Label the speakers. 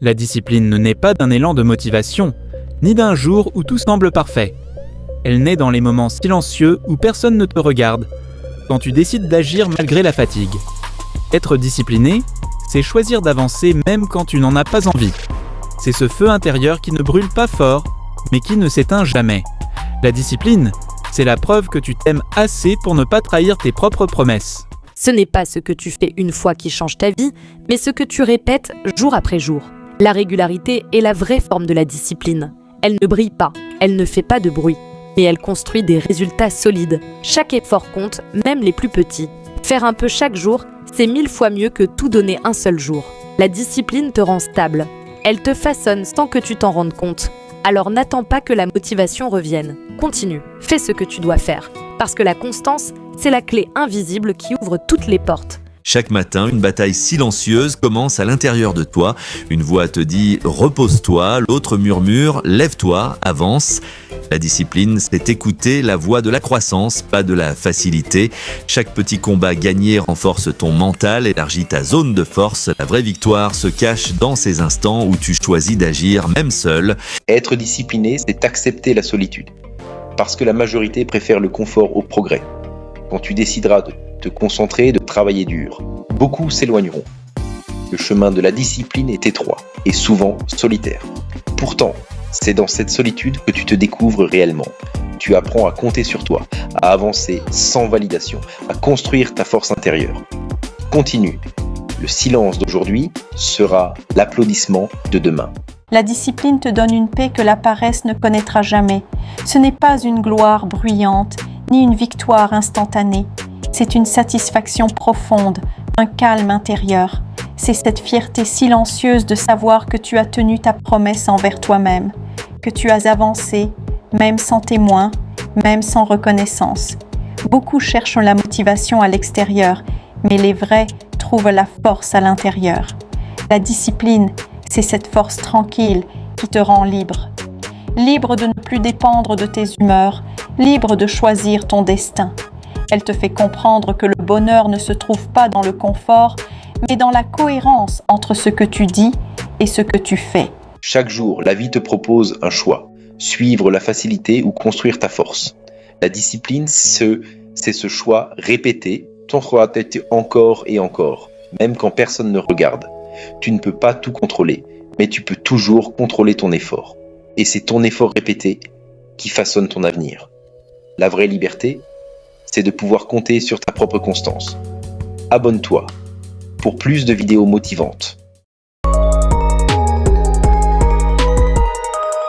Speaker 1: La discipline ne naît pas d'un élan de motivation, ni d'un jour où tout semble parfait. Elle naît dans les moments silencieux où personne ne te regarde, quand tu décides d'agir malgré la fatigue. Être discipliné, c'est choisir d'avancer même quand tu n'en as pas envie. C'est ce feu intérieur qui ne brûle pas fort, mais qui ne s'éteint jamais. La discipline, c'est la preuve que tu t'aimes assez pour ne pas trahir tes propres promesses.
Speaker 2: Ce n'est pas ce que tu fais une fois qui change ta vie, mais ce que tu répètes jour après jour. La régularité est la vraie forme de la discipline. Elle ne brille pas, elle ne fait pas de bruit, mais elle construit des résultats solides. Chaque effort compte, même les plus petits. Faire un peu chaque jour, c'est 1000 fois mieux que tout donner un seul jour. La discipline te rend stable. Elle te façonne sans que tu t'en rendes compte. Alors n'attends pas que la motivation revienne. Continue, fais ce que tu dois faire. Parce que la constance, c'est la clé invisible qui ouvre toutes les portes.
Speaker 3: Chaque matin, une bataille silencieuse commence à l'intérieur de toi. Une voix te dit « repose-toi », l'autre murmure « lève-toi, avance ». La discipline, c'est écouter la voix de la croissance, pas de la facilité. Chaque petit combat gagné renforce ton mental, élargit ta zone de force. La vraie victoire se cache dans ces instants où tu choisis d'agir, même seul.
Speaker 4: Être discipliné, c'est accepter la solitude. Parce que la majorité préfère le confort au progrès. Quand tu décideras de te concentrer, de travailler dur, beaucoup s'éloigneront. Le chemin de la discipline est étroit et souvent solitaire. Pourtant, c'est dans cette solitude que tu te découvres réellement. Tu apprends à compter sur toi, à avancer sans validation, à construire ta force intérieure. Continue. Le silence d'aujourd'hui sera l'applaudissement de demain.
Speaker 5: La discipline te donne une paix que la paresse ne connaîtra jamais. Ce n'est pas une gloire bruyante, ni une victoire instantanée. C'est une satisfaction profonde, un calme intérieur. C'est cette fierté silencieuse de savoir que tu as tenu ta promesse envers toi-même, que tu as avancé, même sans témoin, même sans reconnaissance. Beaucoup cherchent la motivation à l'extérieur, mais les vrais trouvent la force à l'intérieur. La discipline, c'est cette force tranquille qui te rend libre. Libre de ne plus dépendre de tes humeurs, libre de choisir ton destin. Elle te fait comprendre que le bonheur ne se trouve pas dans le confort, mais dans la cohérence entre ce que tu dis et ce que tu fais.
Speaker 4: Chaque jour, la vie te propose un choix. Suivre la facilité ou construire ta force. La discipline, c'est ce choix répété, encore et encore, même quand personne ne regarde. Tu ne peux pas tout contrôler, mais tu peux toujours contrôler ton effort. Et c'est ton effort répété qui façonne ton avenir. La vraie liberté, c'est de pouvoir compter sur ta propre constance. Abonne-toi pour plus de vidéos motivantes.